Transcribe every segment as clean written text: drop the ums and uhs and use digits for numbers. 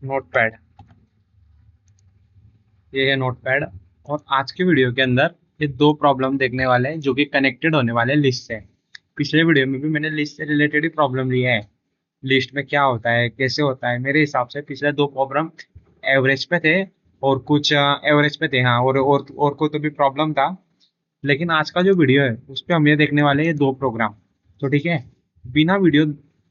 Notepad. ये है notepad. और आज के वीडियो के अंदर ये दो प्रॉब्लम देखने वाले हैं जो कि कनेक्टेड होने वाले हैं लिस्ट से। पिछले वीडियो में भी मैंने लिस्ट से रिलेटेड ही प्रॉब्लम लिया है। लिस्ट में क्या होता है, कैसे होता है। मेरे हिसाब से पिछले दो प्रॉब्लम एवरेज पे थे और कुछ एवरेज पे थे, हाँ। और कोई तो भी प्रॉब्लम था। लेकिन आज का जो वीडियो है उस पे हम ये देखने वाले हैं ये दो प्रोग्राम। तो ठीक है, बिना वीडियो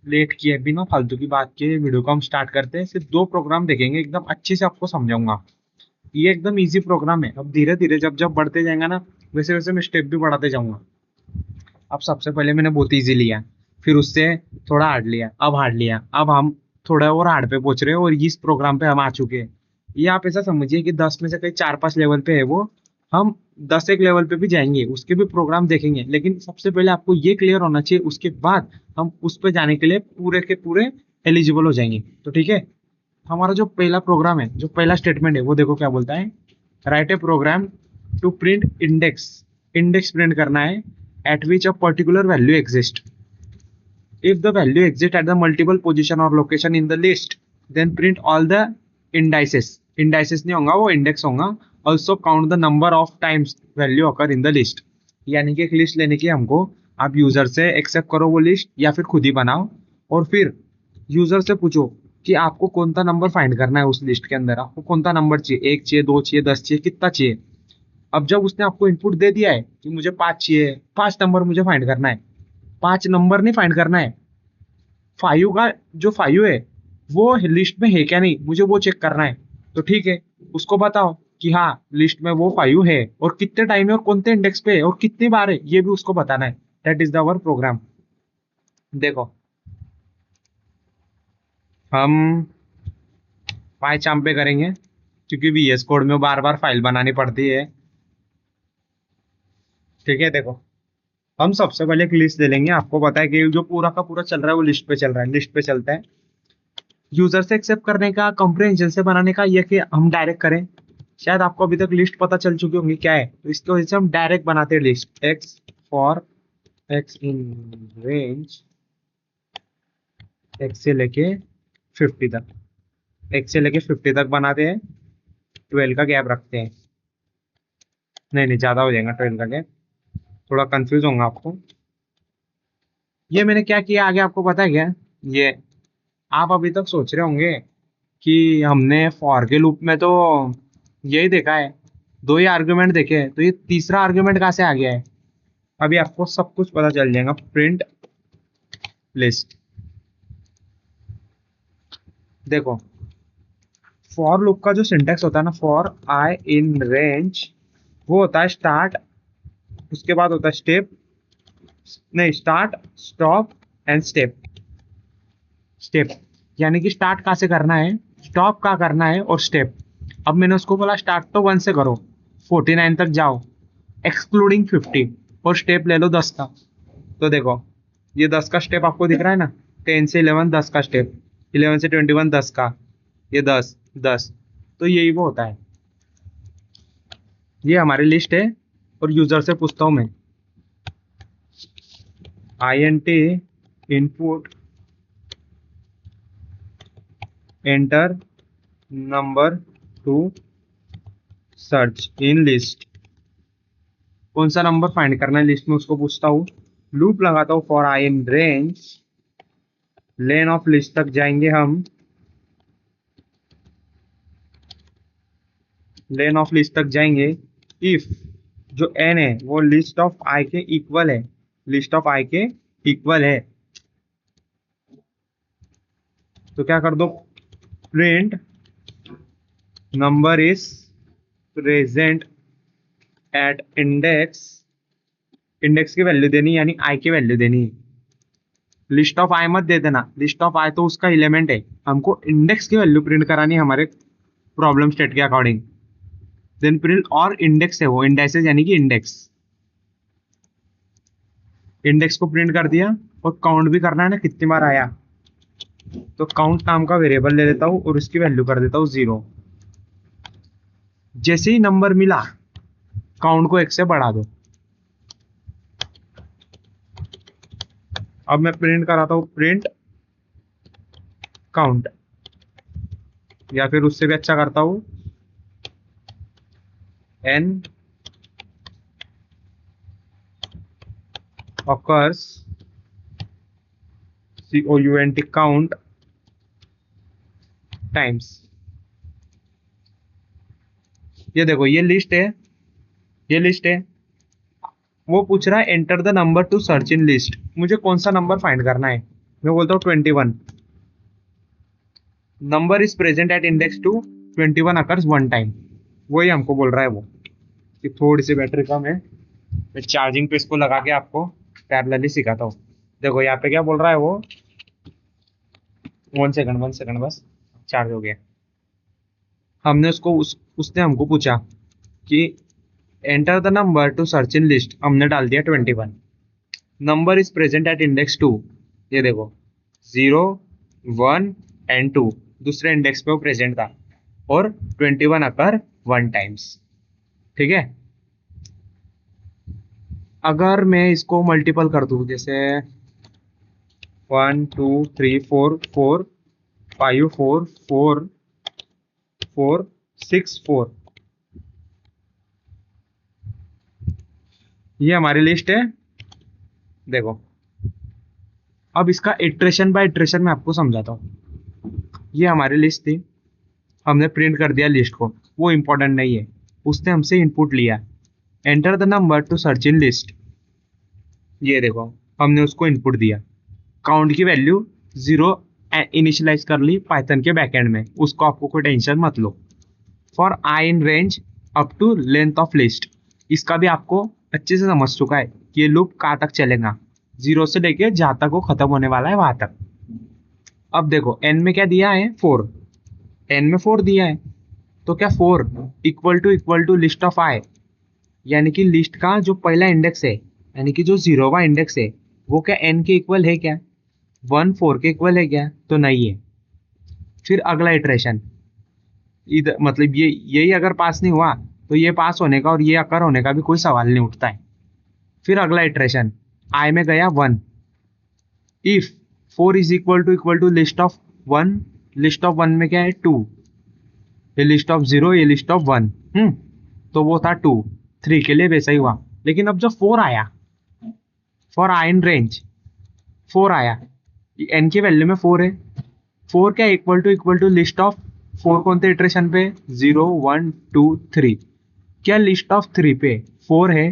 लेट किए, बिना फालतू की बात किए वीडियो को हम स्टार्ट करते हैं। सिर्फ दो प्रोग्राम देखेंगे, एकदम अच्छे से आपको समझाऊंगा। ये एकदम इजी प्रोग्राम है। अब धीरे धीरे जब जब बढ़ते जाएगा ना, वैसे वैसे मैं स्टेप भी बढ़ाते जाऊंगा। अब सबसे पहले मैंने बहुत इजी लिया, फिर उससे थोड़ा हार्ड लिया, अब हार्ड लिया, अब हम थोड़ा और हार्ड पे पहुंच रहे हैं और इस प्रोग्राम पे हम आ चुके हैं। ये आप ऐसा समझिए कि 10 में से कहीं 4-5 लेवल पे है वो। हम 10 एक लेवल पे भी जाएंगे, उसके भी प्रोग्राम देखेंगे, लेकिन सबसे पहले आपको ये क्लियर होना चाहिए। उसके बाद हम उस पे जाने के लिए पूरे के पूरे एलिजिबल हो जाएंगे। तो ठीक है, हमारा जो पहला प्रोग्राम है, जो पहला स्टेटमेंट है, वो देखो क्या बोलता है। Write a program to print index. Index print करना है at which a particular value exist. If the value exist at the multiple position और location in the list, then print all the indices. Indices नहीं होगा, वो index होगा। Also count the number of times value occur in the list. यानी कि एक list लेने की हमको, आप यूजर से एक्सेप्ट करो वो लिस्ट या फिर खुद ही बनाओ। और फिर यूजर से पूछो कि आपको कौन सा नंबर फाइंड करना है उस लिस्ट के अंदर। आपको कौन सा नंबर चाहिए, 1 चाहिए, 2 चाहिए, 10 चाहिए, कितना चाहिए। अब जब उसने आपको इनपुट दे दिया है कि मुझे 5 चाहिए, 5 नंबर मुझे फाइंड करना है। 5 नंबर नहीं फाइंड करना है, 5 का जो 5 है वो लिस्ट में है क्या नहीं, मुझे वो चेक करना है। तो ठीक है, उसको बताओ कि हाँ लिस्ट में वो 5 है, और कितने टाइम है और कौन से इंडेक्स पे है और कितनी बार है ये भी उसको बताना है। That is the our program. देखो, हम पाइचाम पे करेंगे क्योंकि VS कोड में बार बार फाइल बनानी पड़ती है। ठीक है, देखो, हम सबसे पहले एक लिस्ट ले लेंगे। आपको पता है कि जो पूरा का पूरा चल रहा है वो लिस्ट पे चल रहा है, लिस्ट पे चलता है। यूजर से एक्सेप्ट करने का, कंप्रेहेंशन से बनाने का, ये कि हम डायरेक्ट करें। शायद आपको अभी तक लिस्ट पता चल चुकी होंगी क्या है, तो इसकी वजह से हम डायरेक्ट बनाते हैं list. X for x in range, x से लेके 50 तक, एक्स से लेके 50 तक बनाते हैं। 12 का गैप रखते हैं। नहीं नहीं, ज्यादा हो जाएगा 12 का गैप, थोड़ा कंफ्यूज होगा आपको। ये मैंने क्या किया आगे आपको पता है क्या। ये आप अभी तक सोच रहे होंगे कि हमने फॉर के लूप में तो यही देखा है, दो ही आर्गुमेंट देखे हैं, तो ये तीसरा आर्गुमेंट कहाँ से आ गया है। अभी आपको सब कुछ पता चल जाएगा। Print list. देखो, फॉर लूप का जो सिंटेक्स होता है ना, फॉर आई इन रेंज, वो होता है स्टार्ट, उसके बाद होता है स्टेप, नहीं, start, stop and step. Step यानी कि स्टार्ट कहाँ से करना है, स्टॉप कहाँ करना है, और स्टेप। अब मैंने उसको बोला स्टार्ट तो 1 से करो, 49 तक जाओ एक्सक्लूडिंग 50, और स्टेप ले लो 10 का। तो देखो, ये 10 का स्टेप आपको दिख रहा है ना। 10 से 11 10 का स्टेप, 11 से 21 10 का, ये 10 10। तो यही वो होता है। ये हमारी लिस्ट है। और यूजर से पूछता हूँ मैं, INT input enter number two search in list. कौन सा नंबर फाइंड करना है लिस्ट में, उसको पूछता हूँ। लूप लगाता हूँ for I in range, lane of list तक जाएंगे हम। लेन ऑफ लिस्ट तक जाएंगे इफ जो n है वो लिस्ट ऑफ i के इक्वल है, लिस्ट ऑफ i के इक्वल है। तो क्या कर दो, print number is present at index. Index की वैल्यू देनी यानी i की वैल्यू देनी। लिस्ट ऑफ i मत दे देना, लिस्ट ऑफ i तो उसका एलिमेंट है, हमको इंडेक्स की वैल्यू प्रिंट करानी है हमारे प्रॉब्लम स्टेट के अकॉर्डिंग। देन प्रिंट, और इंडेक्स है वो, इंडेक्सेस यानी कि इंडेक्स। इंडेक्स को प्रिंट कर दिया, और काउंट भी करना है ना कितनी बार आया। तो काउंट नाम का वेरिएबल ले लेता हूँ और उसकी वैल्यू कर देता हूँ 0। जैसे ही नंबर मिला, काउंट को 1 से बढ़ा दो। अब मैं प्रिंट कराता हूँ, प्रिंट काउंट। या फिर उससे भी अच्छा करता हूँ, n occurs, count टाइम्स। ये देखो ये लिस्ट है, ये लिस्ट है। वो पूछ रहा है enter the number two search in list, मुझे कौन सा नंबर फाइंड करना है। मैं बोलता हूँ 21, number is present at index two 21 occurs one time. वही हमको बोल रहा है वो, कि थोड़ी सी बैटरी कम है। मैं चार्जिंग पे इसको लगा के आपको पैरेलली सिखाता हूँ। देखो यहाँ पे क्या बोल रहा है वो, 1 सेकंड 1 सेकंड बस, चार्ज हो गया। हमने उसको उसने हमको पूछा कि enter the number two search in list, हमने डाल दिया 21। Number is present at index 2, ये देखो 0 1 एंड 2 दूसरे इंडेक्स पे वो प्रेजेंट था, और 21 अकर वन टाइम्स। ठीक है, अगर मैं इसको मल्टीपल कर दूं, जैसे 1 2 3 4 4 5 4 4 4 6 4, ये हमारी लिस्ट है। देखो अब इसका इटरेशन बाय इटरेशन मैं आपको समझाता हूँ। ये हमारी लिस्ट थी, हमने प्रिंट कर दिया लिस्ट को, वो इंपॉर्टेंट नहीं है। उसने हमसे इनपुट लिया, enter the number two search in list, ये देखो हमने उसको इनपुट दिया। काउंट की वैल्यू 0 इनिशियलाइज कर ली पाइथन के बैकएंड में, उसको आपको कोई टेंशन मत लो। For I in range up to length of list, इसका भी आपको अच्छे से समझ चुका है कि ये लूप कहाँ तक चलेगा, 0 से लेके जहाँ तक वो खत्म होने वाला है वहां तक। अब देखो एन में क्या दिया है, 4, एन में 4 दिया है, तो क्या 4 इक्वल टू लिस्ट ऑफ आई, यानी कि लिस्ट का जो पहला इंडेक्स है, यानी कि जो 0वां इंडेक्स है, वो क्या एन के इक्वल है क्या, 1 4 के इक्वल है क्या, तो नहीं है। फिर अगला इटरेशन, इधर मतलब ये यही अगर पास नहीं हुआ तो ये पास होने का और ये अकर होने का भी कोई सवाल नहीं उठता है। फिर अगला इटरेशन, आई में गया 1, if 4 is equal to list of 1, list of 1 में क्या है 2, ये लिस्ट ऑफ 0, ये लिस्ट ऑफ 1, तो वो था 2, 3 के लिए वैसा ही हुआ। लेकिन अब जब 4 आया, फॉर आई इन रेंज 4 आया, एन की वैल्यू में 4 है, 4 क्या इक्वल टू लिस्ट ऑफ 4 कौन थे इटरेशन पे, 0 1 2 3, क्या लिस्ट ऑफ 3 पे 4 है,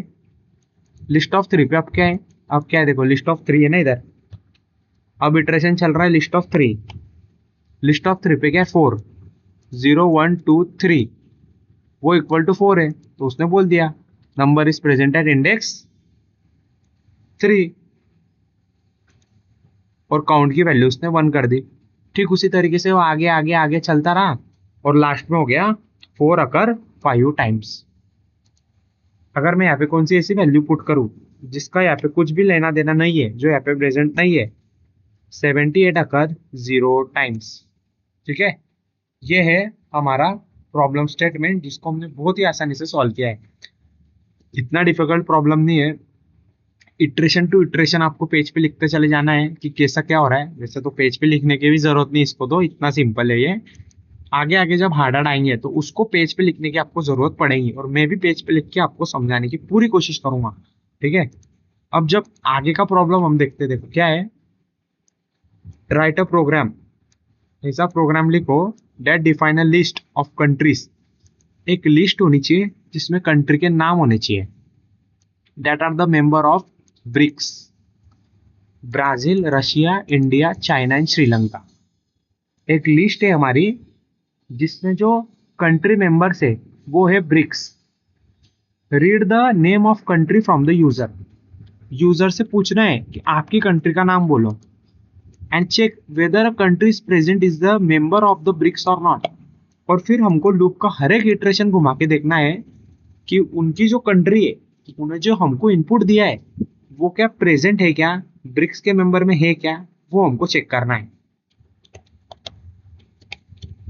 लिस्ट ऑफ 3 पे अब क्या है, अब क्या है देखो लिस्ट ऑफ 3 है ना इधर, अब इटरेशन चल रहा है लिस्ट ऑफ 3, लिस्ट ऑफ 3 पे क्या है 4, 0 1 2 3, वो इक्वल टू 4 है, तो उसने बोल दिया number is present at index 3, और काउंट की वैल्यू उसने 1 कर दी। ठीक उसी तरीके से वो आगे आगे आगे चलता रहा, और लास्ट में हो गया 4 अकर 5 टाइम्स। अगर मैं यहाँ पे कौन सी ऐसी वैल्यू पुट करूँ जिसका यहाँ पे कुछ भी लेना देना नहीं है, जो यहाँ पे प्रेजेंट नहीं है, 78 अकर 0 टाइम्स। ठीक है, ये है हमारा प्रॉब्लम स्टेटमेंट, जिसको हमने बहुत ही आसानी से सॉल्व किया है। इतना डिफिकल्ट प्रॉब्लम नहीं है। इटरेशन टू इटरेशन आपको पेज पे लिखते चले जाना है कि कैसा क्या हो रहा है। वैसे तो पेज पे लिखने की भी जरूरत नहीं इसको, तो इतना सिंपल है ये। आगे आगे जब हार्डर आएंगे तो उसको पेज पे लिखने की आपको जरूरत पड़ेगी, और मैं भी पेज पे लिख के आपको समझाने की पूरी कोशिश करूंगा। ठीक है, अब जब आगे का प्रॉब्लम हम देखते, देखो क्या है, राइट अ प्रोग्राम, ऐसा प्रोग्राम लिखो that define a list of countries, एक लिस्ट होनी चाहिए जिसमें कंट्री के नाम होने चाहिए, that are the member of BRICS, Brazil Russia India China and Sri Lanka. एक लिस्ट है हमारी जिसमें जो कंट्री मेंबर्स है वो है BRICS. Read the name of country from the user, user से पूछना है कि आपकी कंट्री का नाम बोलो, and check whether a country is present is the member of the BRICS और नॉट। और फिर हमको लूप का हर एक इटरेशन घुमा के देखना है कि उनकी जो कंट्री है, उन्हें जो हमको इनपुट दिया है वो क्या प्रेजेंट है क्या, ब्रिक्स के मेंबर में है क्या, वो हमको चेक करना है।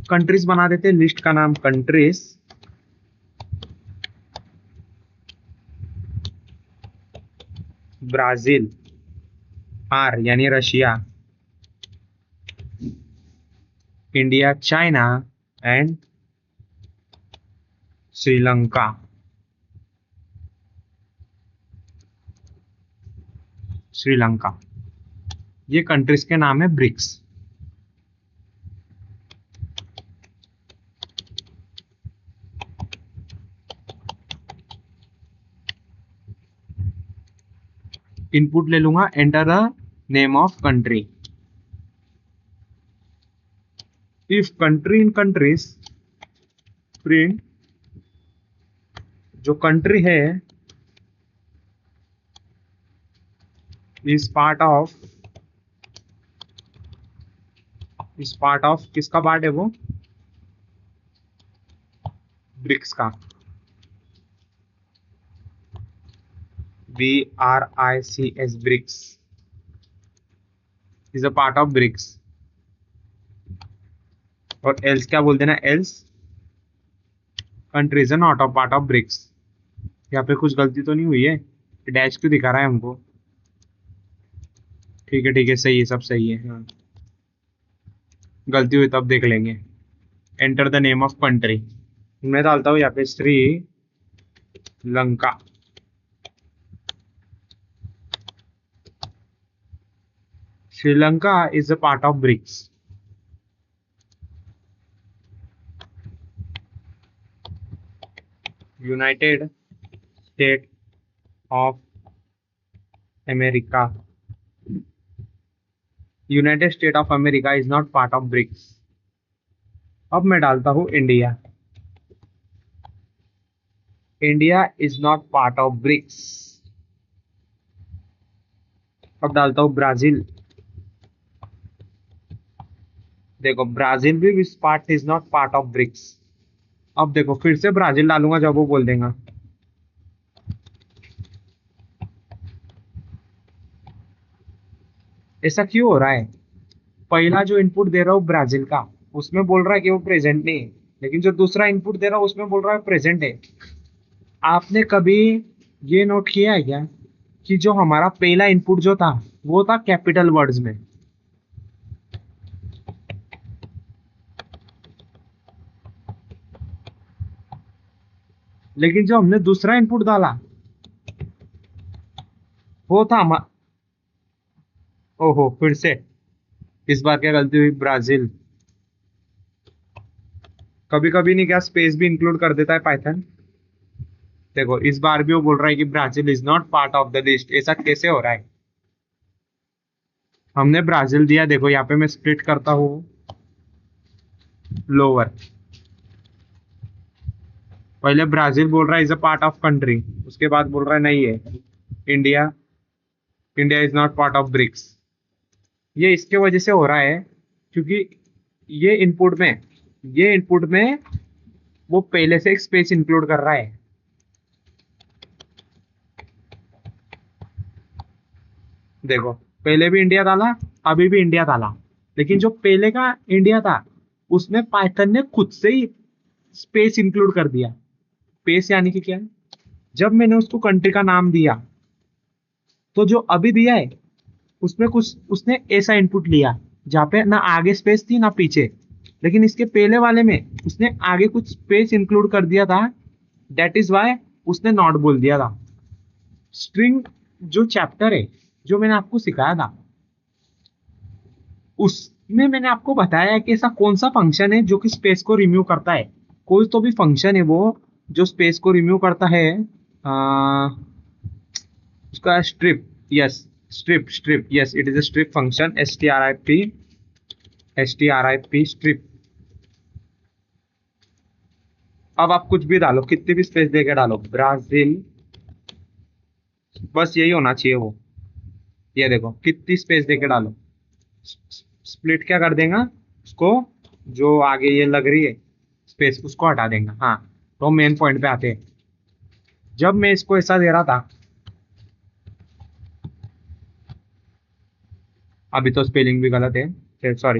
कंट्रीज बना देते हैं, लिस्ट का नाम कंट्रीज, ब्राजील, आर यानी Russia, India China, and Sri Lanka. Sri Lanka, ये कंट्रीज के नाम है ब्रिक्स। इनपुट ले लूंगा, enter the name of country. If country in countries, print जो कंट्री है इज पार्ट ऑफ, किसका पार्ट है वो, ब्रिक्स का। BRICS, BRICS is a part of BRICS. और एल्स क्या बोल देना, else countries are not a part of BRICS. यहाँ पे कुछ गलती तो नहीं हुई है, डैश क्यों दिखा रहा है हमको। ठीक है सही है, सब सही है। हाँ, गलती हुई तब देख लेंगे। Enter the name of country, मैं डालता हूँ यहाँ पे Sri Lanka. Sri Lanka is a part of BRICS. United state of America, United state of America is not part of BRICS. अब मैं डालता हूं India, India is not part of BRICS. अब डालता हूं ब्राजील, देखो ब्राजील भी इस part is not part of BRICS. अब देखो फिर से ब्राजील डालूंगा जब वो बोल देगा। ऐसा क्यों हो रहा है, पहला जो इनपुट दे रहा हूँ ब्राजील का, उसमें बोल रहा है कि वो प्रेजेंट नहीं है, लेकिन जो दूसरा इनपुट दे रहा हूँ उसमें बोल रहा है प्रेजेंट है। आपने कभी ये नोट किया है क्या कि जो हमारा पहला इनपुट जो था वो था कैपिटल वर्ड्स में, लेकिन जो हमने दूसरा इनपुट डाला वो था ओहो, फिर से इस बार क्या गलती हुई, ब्राजील। कभी कभी नहीं क्या स्पेस भी इंक्लूड कर देता है पाइथन। देखो इस बार भी वो बोल रहा है कि Brazil is not part of the list. ऐसा कैसे हो रहा है, हमने ब्राजील दिया, देखो यहाँ पे मैं स्प्लिट करता हूँ लोअर, पहले ब्राजील बोल रहा है is a part of country, उसके बाद बोल रहा है नहीं है India, India is not part of BRICS. ये इसके वजह से हो रहा है क्योंकि ये इनपुट में वो पहले से एक स्पेस इंक्लूड कर रहा है। देखो पहले भी इंडिया डाला, अभी भी इंडिया डाला, लेकिन जो पहले का इंडिया था उसमें पाइथन ने खुद से ही स्पेस इंक्लूड कर दिया। स्पेस यानी कि क्या है, जब मैंने उसको कंट्री का नाम दिया तो जो अभी दिया है उसमें कुछ उसने ऐसा इनपुट लिया जहाँ पे ना आगे स्पेस थी ना पीछे, लेकिन इसके पहले वाले में उसने आगे कुछ स्पेस इंक्लूड कर दिया था, दैट इज वाई उसने नॉट बोल दिया था। स्ट्रिंग जो चैप्टर है जो मैंने आपको सिखाया था उसमें मैंने आपको बताया कि ऐसा कौन सा फंक्शन है जो कि स्पेस को रिमूव करता है। कोई तो भी फंक्शन है वो जो स्पेस को रिमूव करता है, उसका strip, yes strip, yes it is a strip function, strip strip. अब आप कुछ भी डालो, कितनी भी स्पेस देके डालो, ब्राजील, बस यही होना चाहिए वो। ये देखो कितनी स्पेस देके डालो, स्प्लिट क्या कर देगा उसको, जो आगे ये लग रही है स्पेस उसको हटा देगा। हाँ, तो मेन पॉइंट पे आते हैं। जब मैं इसको ऐसा दे रहा था, अभी तो स्पेलिंग भी गलत है, सॉरी।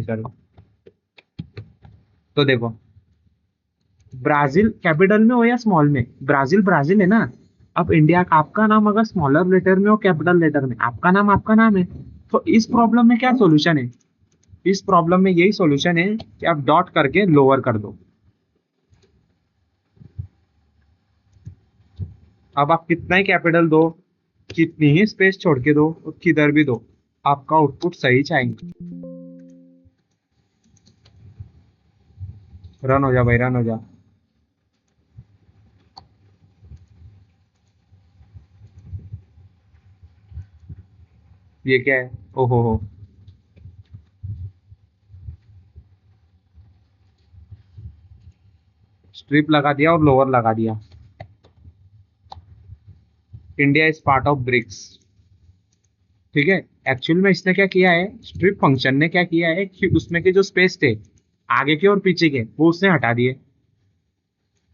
तो देखो ब्राजील कैपिटल में हो या स्मॉल में, ब्राजील है ना। अब इंडिया का आपका नाम अगर स्मॉलर लेटर में हो कैपिटल लेटर में, आपका नाम है। तो इस प्रॉब्लम में क्या सॉल्यूशन है, इस प्रॉब्लम में यही सॉल्यूशन है कि आप डॉट करके लोअर कर दो। अब आप कितना ही कैपिटल दो, कितनी ही स्पेस छोड़ के दो, और किधर भी दो, आपका आउटपुट सही चाहिए। रन हो जा भाई, रन हो जा। ये क्या है? ओहो हो। स्ट्रिप लगा दिया और लोअर लगा दिया। India is part of BRICS. ठीक है। एक्चुअल में इसने क्या किया है, स्ट्रिप फंक्शन ने क्या किया है कि उसमें के जो स्पेस थे आगे के और पीछे के, वो उसने हटा दिए।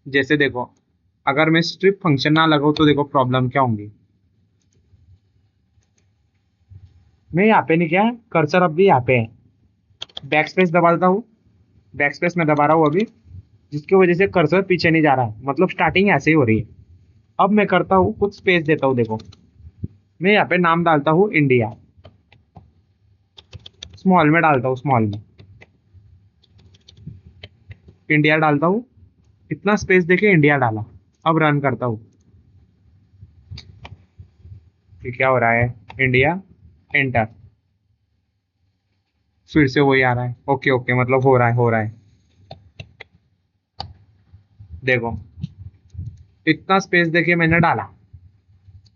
जैसे देखो, अगर मैं स्ट्रिप फंक्शन ना लगाऊं तो देखो प्रॉब्लम क्या होंगी। मैं यहाँ पे नहीं, क्या है कर्सर अब भी यहाँ पे है। बैक स्पेस दबाता हूँ, बैक स्पेस में दबा रहा हूँ अभी, जिसकी वजह से कर्सर पीछे नहीं जा रहा है, मतलब स्टार्टिंग ऐसे ही हो रही है। अब मैं करता हूँ कुछ स्पेस देता हूँ, देखो मैं यहाँ पे नाम डालता हूँ इंडिया, स्मॉल में डालता हूँ, स्मॉल में इंडिया डालता हूँ। इतना स्पेस देके इंडिया डाला। अब रन करता हूँ कि क्या हो रहा है, इंडिया, एंटर। फिर से वही आ रहा है, ओके ओके, मतलब हो रहा है, हो रहा है। देखो, इतना स्पेस देके मैंने डाला,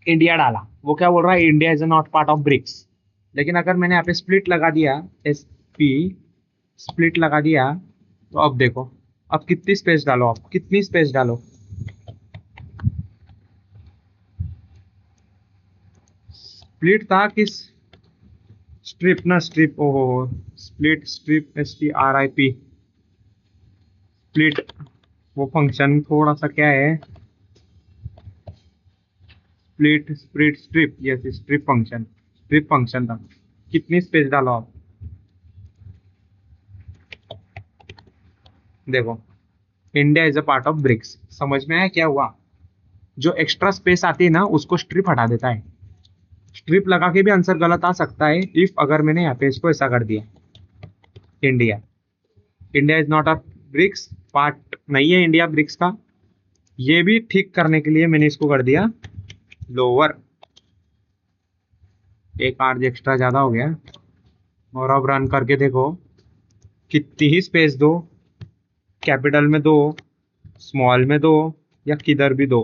इंडिया डाला, वो क्या बोल रहा है, India is not part of BRICS. लेकिन अगर मैंने यहाँ पे स्प्लिट लगा दिया, एस पी, स्प्लिट लगा दिया, तो अब देखो, अब कितनी स्पेस डालो, आप कितनी स्पेस डालो। स्प्लिट था किस, स्ट्रिप ना, स्ट्रिप, ओहो, स्प्लिट, स्ट्रिप, STRIP, स्प्लिट। वो फंक्शन थोड़ा सा क्या है, split, split, strip, yes strip function, strip function था। कितनी स्पेस डालो आप, देखो India is a part of BRICS. समझ में आया क्या हुआ? जो एक्स्ट्रा स्पेस आती है ना, उसको स्ट्रिप हटा देता है। स्ट्रिप लगा के भी आंसर गलत आ सकता है, इफ अगर मैंने यहाँ पे इसको ऐसा कर दिया, India, India is not a BRICS, part नहीं है इंडिया ब्रिक्स का। ये भी ठीक करने के लिए मैंने इसको कर दिया लोअर, एक आर्ज एक्स्ट्रा ज्यादा हो गया। और अब रन करके देखो, कितनी ही स्पेस दो, कैपिटल में दो, स्मॉल में दो, या किधर भी दो,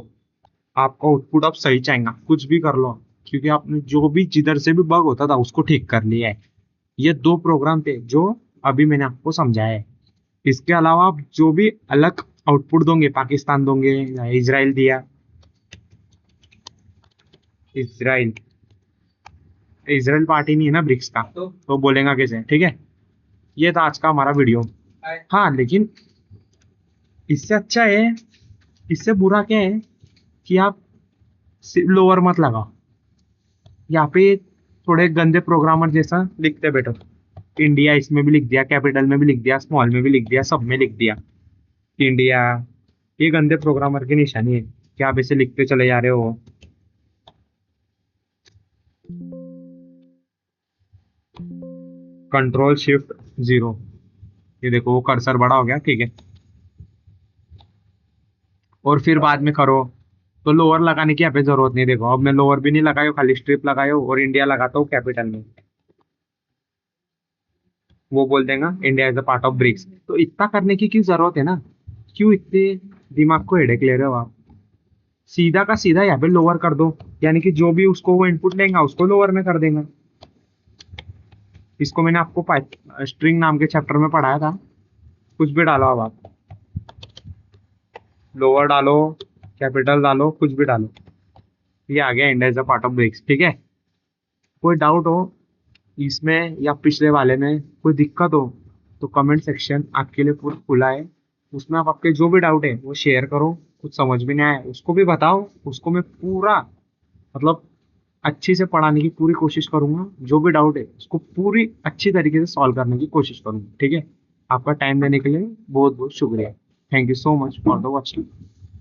आपका आउटपुट अब सही चाहेगा, कुछ भी कर लो। क्योंकि आपने जो भी जिधर से भी बग होता था उसको ठीक कर लिया है। ये दो प्रोग्राम थे जो अभी मैंने आपको समझाया है। इसके अलावा आप जो भी अलग आउटपुट दोगे, पाकिस्तान दोगे या इजराइल दिया, इजराइल, इजराइल पार्टी नहीं है ना ब्रिक्स का, तो बोलेगा कैसे, ठीक है। ये था आज का हमारा वीडियो। हाँ लेकिन इससे अच्छा है, इससे बुरा क्या है कि आप लोअर मत लगाओ, यहाँ पे थोड़े गंदे प्रोग्रामर जैसा लिखते बैठो। इंडिया इसमें भी लिख दिया, कैपिटल में भी लिख दिया, स्मॉल में भी लिख दिया, सब में लिख दिया इंडिया। ये गंदे प्रोग्रामर की निशानी है कि आप इसे लिखते चले जा रहे हो। Ctrl+Shift+0, ये देखो वो कर्सर बड़ा हो गया, ठीक है। और फिर बाद में करो तो लोअर लगाने की यहाँ पे जरूरत नहीं। देखो अब मैं लोअर भी नहीं लगाया, खाली स्ट्रिप लगाया और इंडिया लगाता हूँ कैपिटल में, वो बोल देगा India is a part of BRICS. तो इतना करने की क्यों जरूरत है ना, क्यों इतने दिमाग को हेडेक ले रहे हो आप? सीधा का सीधा यहाँ पे लोअर कर दो, यानी कि जो भी उसको वो इनपुट लेगा उसको लोअर में कर देगा। इसको मैंने आपको स्ट्रिंग नाम के चैप्टर में पढ़ाया था। कुछ भी डालो अब आप, लोअर डालो, कैपिटल डालो, कुछ भी डालो, ये आ गया India is a part of BRICS, ठीक है। कोई डाउट हो इसमें या पिछले वाले में, कोई दिक्कत हो, तो कमेंट सेक्शन आपके लिए पूरा खुला है। उसमें आप आपके जो भी डाउट है वो शेयर करो। कुछ समझ में नहीं आया उसको भी बताओ, उसको मैं पूरा, मतलब अच्छी से पढ़ाने की पूरी कोशिश करूंगा। जो भी डाउट है उसको पूरी अच्छी तरीके से सॉल्व करने की कोशिश करूंगा, ठीक है। आपका टाइम देने के लिए बहुत बहुत शुक्रिया। Thank you so much for the watching.